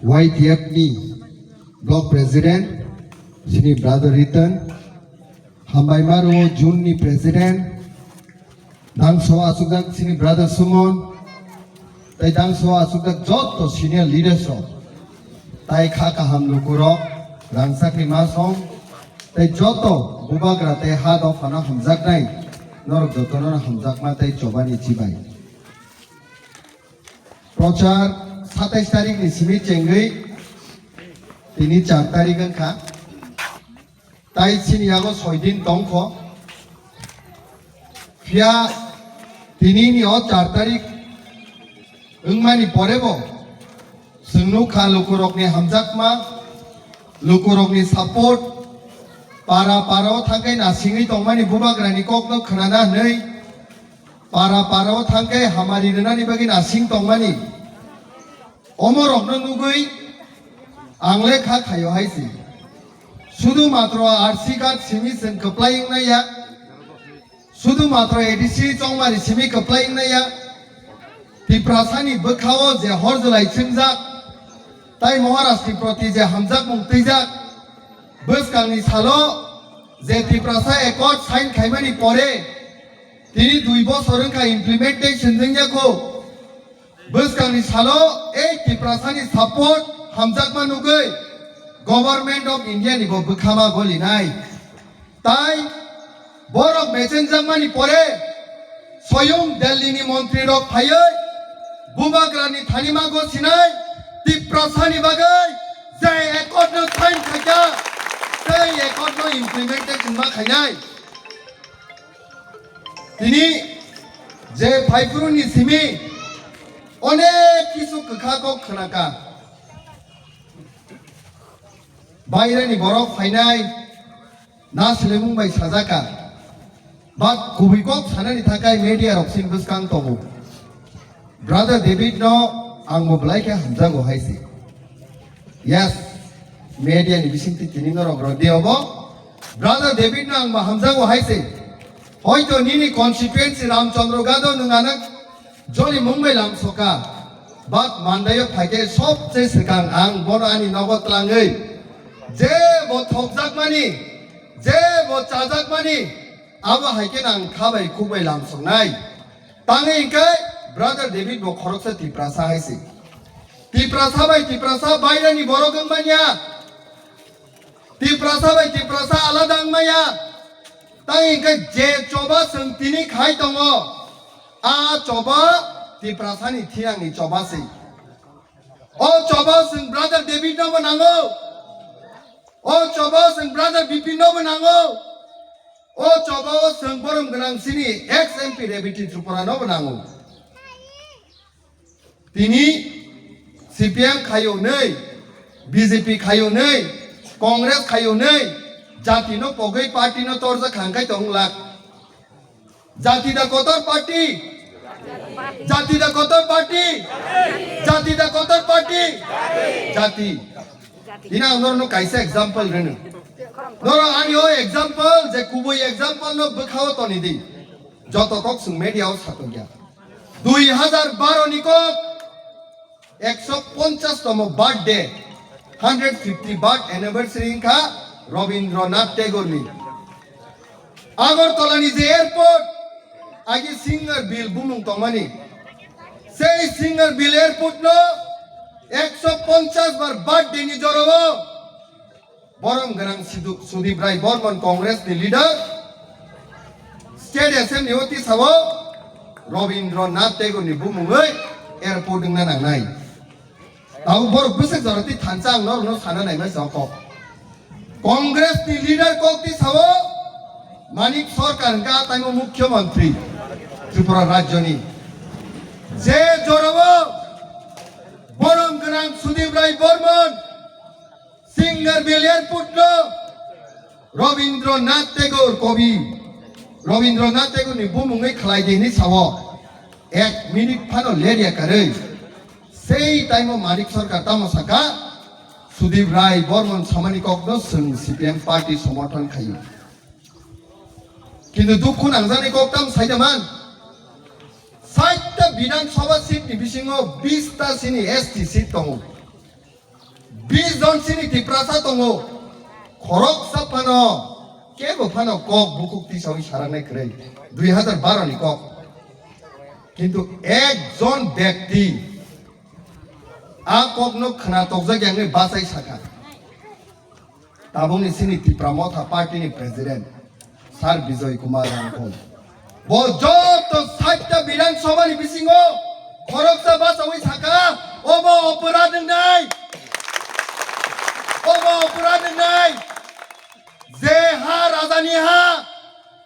YTF ni Block President sini Brother Ritan Hambai Maru June ni President Dangso Asugak sini Brother Sumon Tai Dangso Asugak Joto Senior Leadership Tai Khaka Hamlu Kurok Rangsakri Masong Tai Joto Bubagra Tai Had of Hana Hamzak Nai Norok Joto Nora Hamzak Ma Tai Chobani Chibai Prochar 27 তারিখ ni simi chengai tini 4 তারিখ angka tai sini yago 6 din tongkho pia tini ni o 4 তারিখ ungmani porebo sungnu kha lukurokni hamjakma lukurokni support para paro thangkai nasingi tongmani bubagrani kokno khnana nei para paro thangkai hamari renani bagi nasing tongmani Omorok no nugui angle kha khayo haisi sudu matro RC card simi sen applying na ya sudu matro ADC chongmari simi applying na ya tiprasani bkhao je horjlai chimjak tai Maharashtra proti je hamjak mungtijak bskangni salo je tiprasa accord sign khaimani pore tini 2 বছর ka implementation jingjako Beskangni salo tiprasani support hamjakma nugui Government of India ni bo bkhama goli nai tai borok mesenjakmani pore soyong Delhi ni montri rok phayoi bubagrani thanima go sinai tiprasani bagai jai accord no sign khaja jai accord no implementation ma khainai tini je phaifuruni simi অনেক কিছু কাকাকক খনাকা বাইরেনি বরফ ফাইনাই না সেলেমুং by সাজাকা বা কুবিকক সানানি থাকাই media রকসিন বসকাং তমু brother David no आंबो ब्लाइके हामजागो हाइसे yes media नि बिसिंति तिनि नरक रदियाबो ब्रादार डेभिड नो आंबो हामजागो हाइसे হয়তো নিনি কনস্টিটুয়েন্সি রামচন্দ্র গাদো নঙানা Joli Mumbai lam soka bat mandayo phage sobche sikang ang borani nogot langai je bo thokjak mani je bo chajak mani aba haike nang khabai kubai lam songnai tangai kai brother David bo khoroksa tiprasa haise tiprasa bairani borogong mania tiprasa aladang maya tangai kai je choba sung tini khai tongo a coba tiprasani thiang ni coba sih oh coba sing brother David no menango oh coba sing brother Bipin no menango oh coba sing borom genang sini ex MP Deputy Tripura no menango tini CPM kayo nei BJP kayo nei Congress kayo nei jati no pogai party no torja khangkai tonglak Jati da kotor party Jati da kotor party Jati da kotor party Jati Ina no kaisa example renu Noro ani o example je kubui example no bkhao to ni di joto kok sung media o sato gya 2012 ni kok 150 tomo birthday 150 birth anniversary ka Rabindranath Tagore ni Agartala ni je airport Agi single bill bumung tongmani sei single bill airport no 150 bar birthday ni jorobo borom garang Sudip Rai Bormon Congress ni leader state assembly oti sawo Rabindranath Tagore ni bumung airport na nangnai tau bor busek jarati thanchang no sana nai ma sako Congress ni leader kokti sawo Manik Sarkar ka taimo mukhyamantri Tripura Rajyoni je jorobo borom ganang Sudip Rai Bormon Singar Bill Airport no Rabindranath Tagore Kobi Rabindranath Tagore ni bumungai khlai deni sawo 1 minute phano leria kare sei time Manik Sarkar tamo saka Sudip Rai Bormon samani kokno sung CPM party সমর্থন খাই কিন্তু দুঃখ নাংজানি koktam saidaman Saita bidan soba seat ni bisingo 20 ta sini ST seat tongo 20 জন সিনি Tiprasa দङो খরক সাপানো কেবো Fanon cock বুকুক্তি সাউই সারানাय ক্রৈ 2012 নি cock কিন্তু একজন ব্যক্তি আ ককনো খনা তকজা গ্যাংনি বাসাই সাকা তাবুনি সিনি তিপ্রামথা পার্টিনি প্রেসিডেন্ট স্যার বিজয় কুমার রাংখল যত 60টা বিধানসভানি বিসিङो খরকসা বাসাউই সাকা অবো অপরাধ নাই যে হা রাজানি হা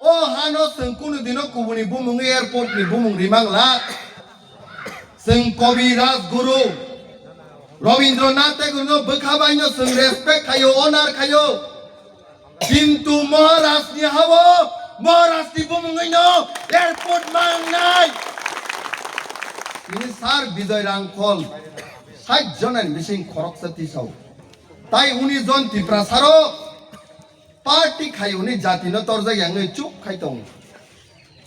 ও হানো जों कुनु दिनो गुबुननि बुमुं एयारपर्टनि बुमुं रिमांला जों कवि राजगुरु रवीन्द्रनाथ टेगरनो बोखाबायनो जों रेसपेक्ट खायो अनार खायो किन्तु महाराजनि हावो महाराजनि बुमुङैनो एयारपर्ट मांनाय बिनि सार बिजय रांखल 60 जनानि बिसिं खरकसा तिसाव তাই 19 জন তিপ্রাসারো পার্টি খাইউনি জাতিনো তরজা ইয়াংনি চুপ খাইতং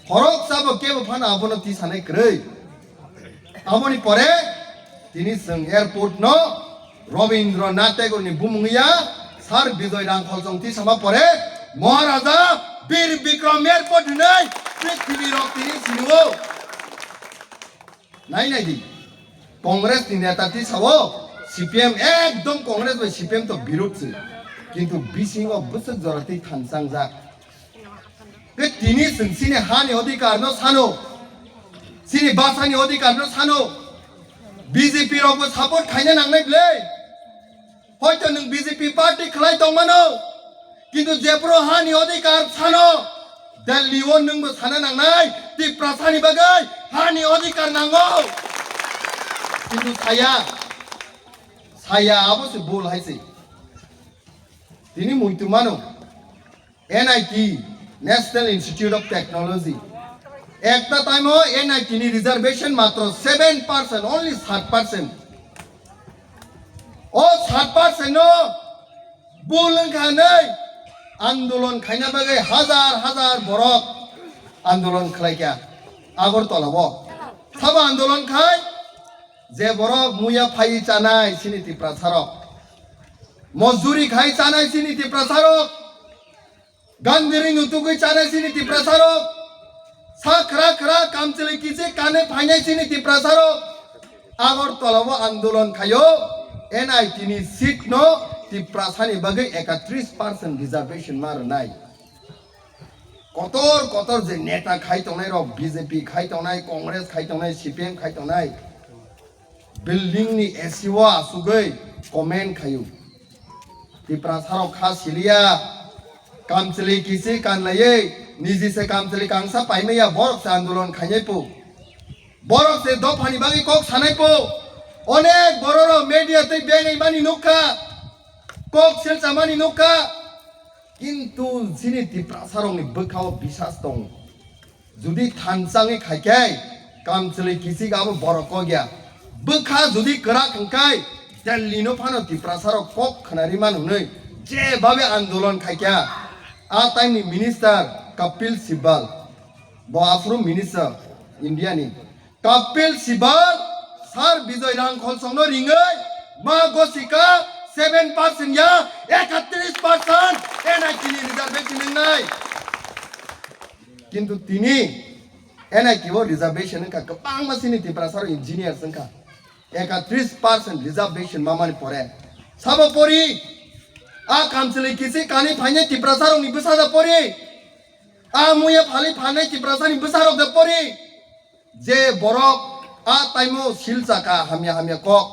খরক সাবো কেবো ফানা আবনো তি সানাই ক্রৈ আমনি পরে তিনি जों এয়ারপোর্ট ন রবীন্দ্রনাথ টেগরনি বুমুংয়া সার বিজয় রাংখল জং তি সামা পরে মহারাজা বীর বিক্রম এয়ারপোর্ট নাই পৃথিবী রক তিনি সিনুও নাই নাই দি কংগ্রেস নি নেতা তি সাবো CPM একদম কংগ্রেস বা CPM তো বিরোধী কিন্তু বিসিং অফ বসক জরাতি থানসাং যাক বে তিনি সিনি হানি অধিকার ন সানো সিনি বাসানি অধিকার ন সানো বিজেপি রক সাপোর্ট খাইনে নাংনাই ব্লে হয়তো নং বিজেপি পার্টি খলাই দংমানো কিন্তু যেপ্রো হানি অধিকার সানো দিল্লি ও নং সানা নাংনাই তিপ্রাসানি বাগৈ হানি অধিকার নাঙ্গো কিন্তু saya apa sih bol hai sih ini muitu mano NIT National Institute of Technology ekta time ho NIT ni reservation matro 7% only 7% o 7% no bulan khanai andolon khaina bagai hazar borok andolon khlai kya Agartala bo sab andolon khai যে বড় মুয়া phi চানাই সিনিতি প্রচারক মজদুরি খাই চানাই সিনিতি প্রচারক গান্ধীরি নুতুগুই চানাই সিনিতি প্রচারক সাখরা কামচলি কিছে কানে ফাইনাই সিনিতি প্রচারক আগরতলাবো আন্দোলন খায়ো NIT নি সিট ন তি প্রাসানি বাগে 31% রিজার্ভেশন মার নাই কতর যে নেতা খাইতনাই র বিজেপি খাইতনাই কংগ্রেস খাইতনাই CPM খাইতনাই बिल्डिंग नि एसिवा सुगै कमेन्ट खायु तिप्रासाराव खासिलिया कामचली किसी कानलायै निजी से कामचली कांसा पाइमेया बरक से आंदोलन खायैपु बरक से दफानि बागै कक सानायपु अनेक बररो मीडिया तै बेनै मानि नुखा कक सेलसामानि नुखा किन्तु जिनि तिप्रासारावनि बोखाव बिसास दं जुदि थानसाङै खायखाय कामचली किसी गाबो बरक गया बोखा जुदि करा खंखाय दिल्ली नो फानो तिप्रासाराव कक खनारि मानुनै जेभाबे आंदोलन खायख्या आ टाइमनि मिनिस्टार कपिल सिब्बल बाफ्रुम मिनिस्टार इंडियानि कपिल सिब्बल सार विजय रांखल संनो रिङै मा गसिका 7% या 31% NIT नि रिजार्भेशन नै किन्तु तिनी NIT वो रिजार्भेशन का गोबां मासिनि तिप्रासाराव इन्जिनियार जोंखा 31% रिजार्भेशन मामानि परे साबो परि आ कामचली किसे कानि फाइने तिप्रासाराव नि बसादा परि आ मुया फालि फानै तिप्रासानि बसाराव द परि जे बरक आ टाइमो सिलचाका हामिया कक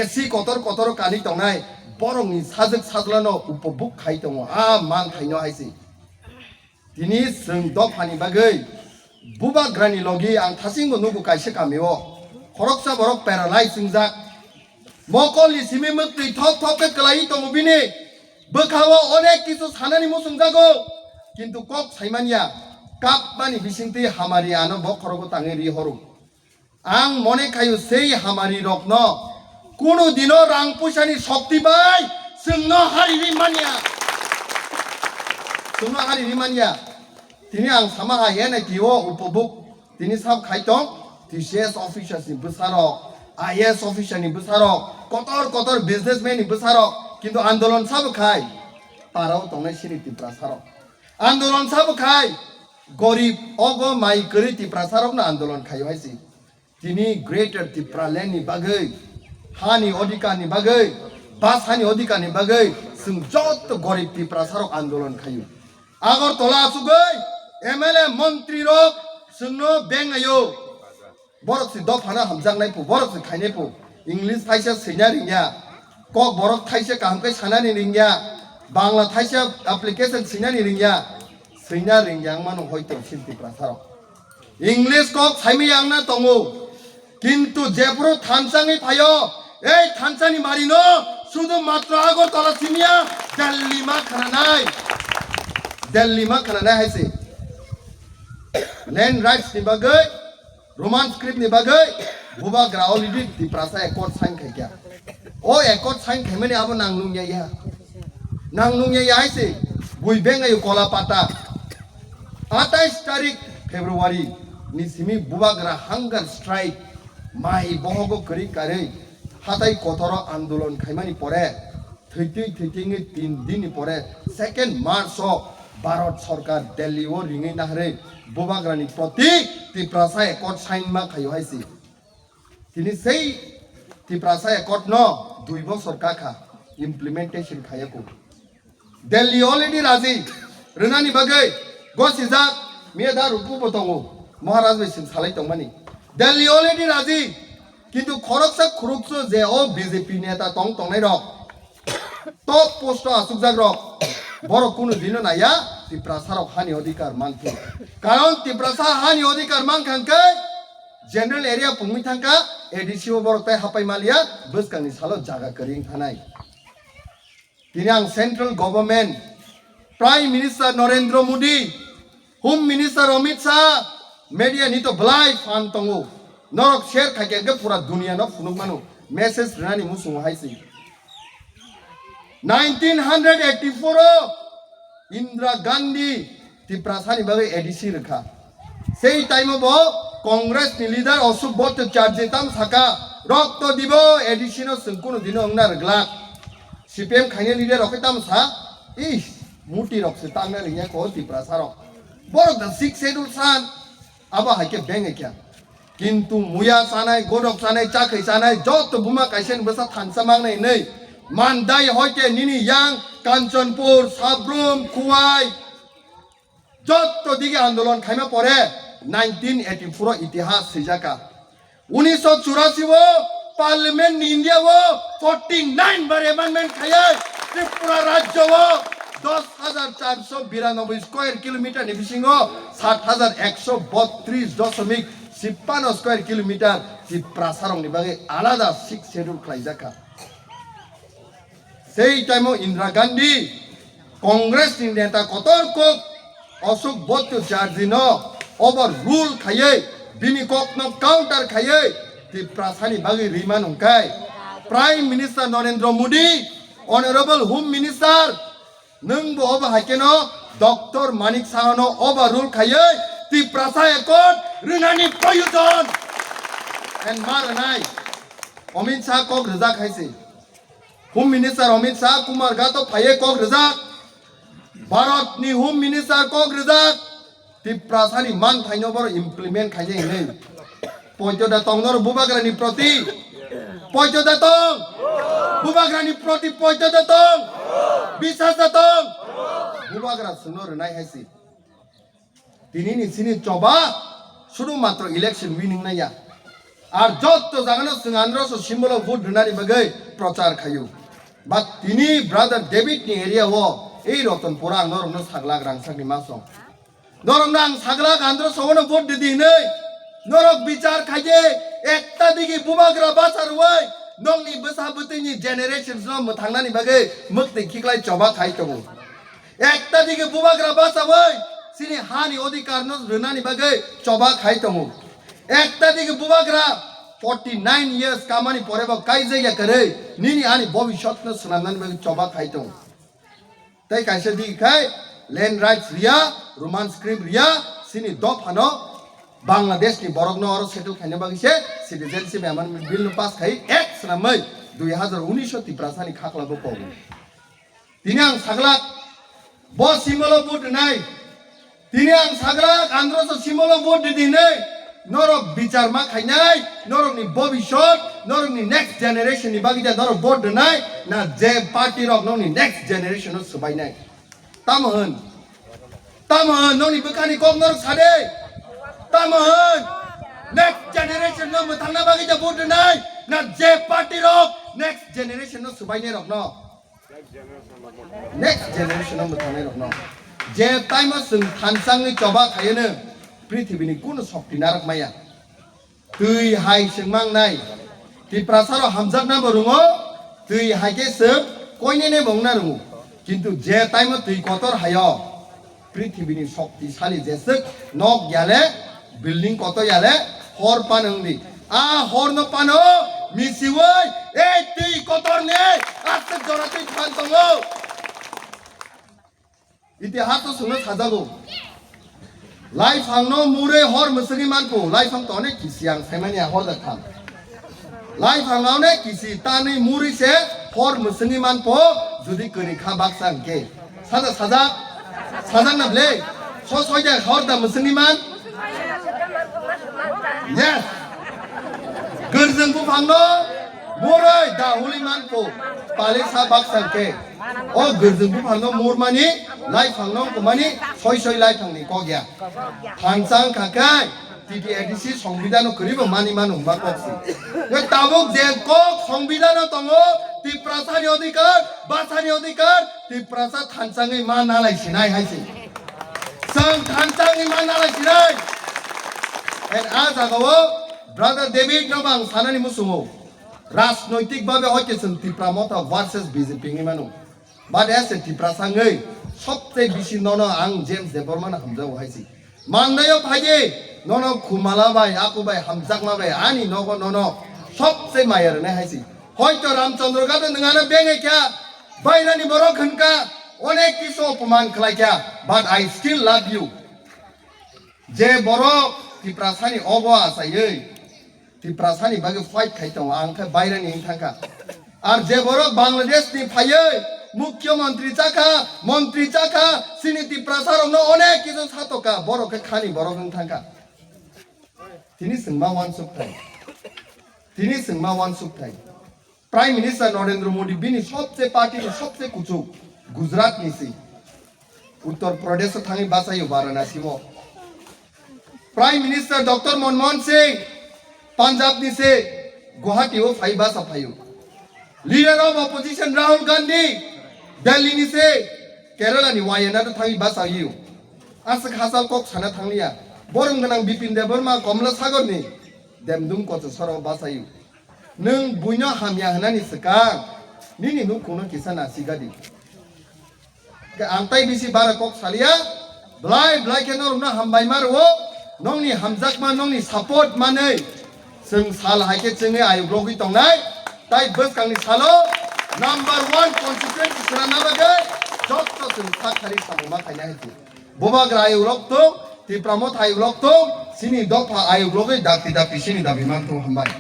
एसि कतर कानि तंनाय बरंनि साजक साजलानो उपभोग खाइ दङ आ मान थाइनो हाइसि दिनि जों दफानि बागै बुबाग्रानि लगी आं थासिंबो नुगु काइसे कामियो खरकसा बरक पेरालाइज सिंजाक मकलनि सिमे मक्ति थक पे कलाई दङ बिनि बोखावो अनेक किसु सानानि मुसुंजागो किन्तु कक साइमानिया काप मानि बिसिंति हामारि आनो बखरगो ताङै रिहरु आं मने खायु सेई हामारि रकन कुनु दिनो रां पैसानि शक्ति बाय जोंनो हारिनि मानिया तिनी आं सामा NIT ओ उपभोग तिनी साब खाइतों TCS ऑफिसर्स नि बसारो IAS officer ni besarok kotor businessman ni besarok কিন্তু আন্দোলন সব খায় পারাও তংনাই সিনি ত্রিপুরা সারক আন্দোলন সব খায় গরিব অগ মাই করি ত্রিপুরা সারক না আন্দোলন খাই হয়েছি তিনি গ্রেটার ত্রিপুরা ল্যান্ড ni বাগৈ হানি অধিকার ni বাগৈ ভাষানি অধিকার ni বাগৈ जों যত গরিব ত্রিপুরা সারক আন্দোলন খায়ু আগরতলা আসুগৈ MLA মন্ত্রী রক जोंनो बेंगायो বরক সি দফানা হামজাংনাই পু বরক সি খাইনাই পু ইংলিশ থাইসা সৈনা রিংয়া কক বরক থাইসা কাহামকাই সানানি রিংয়া বাংলা থাইসা অ্যাপ্লিকেশন সৈনানি রিংয়া সৈনা রিংয়াং মানো হয়তো শিল্পী প্রাসারক ইংলিশ কক সাইমি আংনা তঙ্গো কিন্তু যেপুরো থানসাঙি ফাইও এই থানসানি মারিনো শুধুমাত্র আগরতলা সিমিয়া দিল্লি মা খানানাই হাইছে land rights ni bagai roman script ni bagai buba graolidi di prasa accord sign khai kya o accord sign khaimani abo nanglung ya haise bui benga yu kola pata 28 tarik February ni simi buba gra hunger strike mai bohogo kari kare hatai kotoro andolon khaimani pore theiting ni 3 din ni pore 2nd March Bharat সরকার দিল্লি ও রিঙে নাহরে বুবাগ্রানি প্রতি ত্রিপ্রাসা একট sign মা খাইও হাইছি তিনি সেই ত্রিপ্রাসা একট ন 2 বছর কাখা implementation খাইয়াকো Delhi already রাজি রনানি বাগৈ গসিজা মেদা রূপু বতঙ্গো মহারাজ বেসিন সালাই তংমানি দিল্লি অলরেডি রাজি কিন্তু খরকসা খুরুকসো যে ও বিজেপি নেতা তংনাই রক টপ পোস্ট আসুক জাগ রক বড় কোনো দিন নাইয়া ত্রিপ্রাসারক হানি অধিকার মানকে কারণ ত্রিপ্রাসা হানি অধিকার মানখানকে জেনারেল এরিয়া পুমি থাকা এডিসিও বড়তাই হাপাই মালিয়া বসকানি সালো জায়গা করিং থানাই তিনি আং central government prime minister Narendra Modi home minister Amit Shah media নিতো বলাই ফান তঙ্গো নরক শেয়ার খাইকে পুরা দুনিয়া ন ফুনুক মানো মেসেজ রানি মুসুং হাইছি 1984 Indira Gandhi ত্রিপ্রাসানি বাগে এডিসি রেখা সেই টাইমে ব কংগ্রেস নি লিডার অশোক ভট্টাচার্য তাম সাকা রক্ত দিব এডিসি নো কোন দিন অংনা রগলা সিপিএম খাইনে লিডার রকে তাম সা ইস মুটি রকসে তাংনা রিয়া কো ত্রিপ্রাসার বড় দা 6 শিডিউল সান আবা হাইকে বেঙ্গে কিয়া কিন্তু মুয়া সানাই গোরক সানাই চাখাই সানাই যত বুমা কাইসেন বসা থানসামাং নাই নেই মানদাই হইতে নিনি ইয়াং কাঞ্চনপুর সাবরুম খুয়াই যত দিকে আন্দোলন খাইমা পরে 1984 ইতিহাস সিজাকা 1984 পার্লামেন্ট ইন্ডিয়া 49 বার এমেন্ডমেন্ট খায় ত্রিপুরা রাজ্য 10,492 স্কয়ার কিলোমিটার নিবিসিং 7,132.56 স্কয়ার কিলোমিটার ত্রিপ্রাসারং নিবাগে আলাদা 6 শিডিউল খাইজাকা সেই টাইমে ইন্দিরা গান্ধী কংগ্রেস নেতা কতর্ক অশোক ভট্টাচার্য ওভার রুল খাইয়ে বিনি কক কাউন্টার খাইয়ে ত্রিপ্রাসানি বাগে রিমান হংকাই prime minister Narendra Modi honourable home minister নংবো অব হাইকেন ডক্টর মানিক সাহানো ওভার রুল খাইয়ে ত্রিপ্রাসা একট রিনানি প্রয়োজন এন্ড মারনাই অমিত শাহ কক রেজা খাইছে হোম মিনিস্টার অমিত শাহ কুমার গাতো ফাইয়ে কক রেজা ভারত নি হোম মিনিস্টার কক রেজা ত্রিপ্রাসানি মান ফাইনো বড় ইমপ্লিমেন্ট খাইয়ে নেই পয়জদা তংনর বুবাগ্রানি প্রতি পয়জদা তং বুবাগ্রানি প্রতি পয়জদা তং বিশ্বাস তং বুবাগ্রা সুনর নাই হাইছি তিনি নিছিনি চবা শুধুমাত্র ইলেকশন উইনিং নাইয়া আর যত জাগানো সিংহান্দ্রস সিম্বল ভোট ধুনারি বাগে প্রচার খাইও বা তিনি ব্রাদার ডেভিড নি এরিয়া এই রতনপুরা নরম সাগলাগ রাংসাকনি মাসং নরম রাং সাগলাগ আন্ধ্র সবন ভোট দিদি নেই নরক বিচার খাইয়ে একটা দিকে বুবাগ্রা বাসার ওই নংনি বসাবতিনি জেনারেশন সম থাংনানি বাগে মকতে খিকলাই চবা খাইতবো একটা দিকে বুবাগ্রা বাসা ওই সিনি হানি অধিকার ন রনানি বাগে চবা খাইতমু একটা দিকে বুবাগ্রা 49 years কামানি পরে বা কাই জায়গা করে নিনি আনি ভবিষ্যৎ ন সুনামনানি বাগে চবা খাইতম তাই কাইসে দিকে খাই ল্যান্ড রাইটস রিয়া রোমান স্ক্রিপ্ট রিয়া সিনি দফানো बांग्लादेश नि बरक न और सेटल खाने बाकी से सिटीजनशिप एमेंडमेंट बिल न पास खाई एक सनामै 2019 तिप्रासानि खाखला बो पाउ तिनी आं सागला बो सिमलो बुट नाय तिनी आं सागला आंध्रस सिमलो बुट दिनै नरक बिचार मा खायनाय नरक नि भबिष्यत नरक नि नेक्स्ट जेनेरेशन नि बाकी जा नरक बोर्ड नाय ना जे पार्टी रक ननि नेक्स्ट जेनेरेशन न सबायनाय तामहोन ननि बखानि कक नरक सादे तामहोन नेक्स्ट जेनेरेशन न मथांना बाकी जा बोर्ड नाय ना जे पार्टी रक नेक्स्ट जेनेरेशन न सबायनाय रक न नेक्स्ट जेनेरेशन न मथांनाय रक न जे टाइम जों थानसांनि चबा खायनो पृथ्वीनि कुनु शक्ति नारक माया दै हाय सोंमांनाय तिप्रासारो हामजाकना बरुङो दै हायके सों कयनेने बंना रुङो किन्तु जे टाइम दै कतर हायो पृथ्वीनि शक्तिशाली जेसक नक याले बिल्डिं कत याले हर पानंदि आ हर न पानो मिसिवै ए दै कतरने आस्ते जराते थान दङो इतिहास सोंनो साजागौ लाइफांनो मुरे हर मुसुरि मानखौ लाइफां तो अनेक किसि आं सायमानिया हर दाखाम लाइफांआवने किसि तानै मुरिसे हर मुसुरि मानपो जुदि करिखा बाक्सां के साजा नाबले सयजा हर दा मुसुरि मान यस गोरजों बुफांनो मुरै दा हुलि मानपो पालेसा बाक्सां के ओ गोरजों बुफांनो मुरमानि लाइफांनो कमानि सय लाइफांनि कगया थांसां खाखाय टिटिएडिसि संबिधान करिबो मानि मानु बाकसि यो ताबुक जे कक संबिधान दङो तिप्रासानि अधिकार बासानि अधिकार तिप्रासा थांसाङै मा नालायसिनाय हायसि जों थांसाङै मा नालायसिनाय एन आ जागावो ब्रादार डेभिड नबां सानानि मुसुमो राजनैतिक भाबे हयके जों तिप्रामता भार्सेस बीजेपी नि मानु बाद एसे तिप्रासाङै सबसे बेसि ननो आं जेम्स देबरमान हामजाव हायसि माननायाव फायदे ननो खुमालाबाय आकुबाय हामजाकमाबाय आनि नगो ननो सबसे मायरने हायसि हयतो रामचंद्र गादो नङानो बेङैख्या बायरानि बरक होनका अनेक किसो अपमान खालायख्या बाट आई स्टिल लाभ यू जे बरक तिप्रासानि अगो आसायै तिप्रासानि बागे फाइट खायतो आंखा बायरानि थांका आर जे बरक बांलादेशनि फायै मुख्यमंत्री चाखा मंत्री चाखा सिनिति प्रसारनो अनेक किसो सातका बरके खानि बरक थांका तिनि सोंमा वान सुखथाय प्राइम मिनिस्टर नरेंद्र मोदी बिनि सबसे पार्टी सबसे कुचु गुजरात निसि उत्तर प्रदेश थाङै बासायो वाराणसी मो prime minister doctor Manmohan Singh Punjab निसे गुवाहाटी ओ फाइ बासा फायो leader of opposition Rahul Gandhi Delhi निसे केरला नि वायनाड थाङै बासायो आसक हासाल कक साना थांलिया बरम गोनां बिपिन देबरमा कमला सागर नि देमदुम कच सराव बासायो नों बुइनो हामिया होनानि सका निनि नु कोनो किसाना सिगादि के आंताय बिसि बारा कक सालिया ब्लाय केनो रुना हामबाय मारो नंनि हामजाकमा नंनि सपोर्ट मानै जों साल हायके जोंनि आयुग्लगि दंनाय ताइ बसकांनि सालो नम्बर 1 कन्स्टिट्युएन्सि सुनाना बागै जत्त जों साखारि साबमा खायना हायति बोबाग्रा आयुग्लग तो तिप्रामत आयुग्लग तो सिनि दफा आयुग्लगै दाक्ति दापि सिनि दाबिमान तो हामबाय।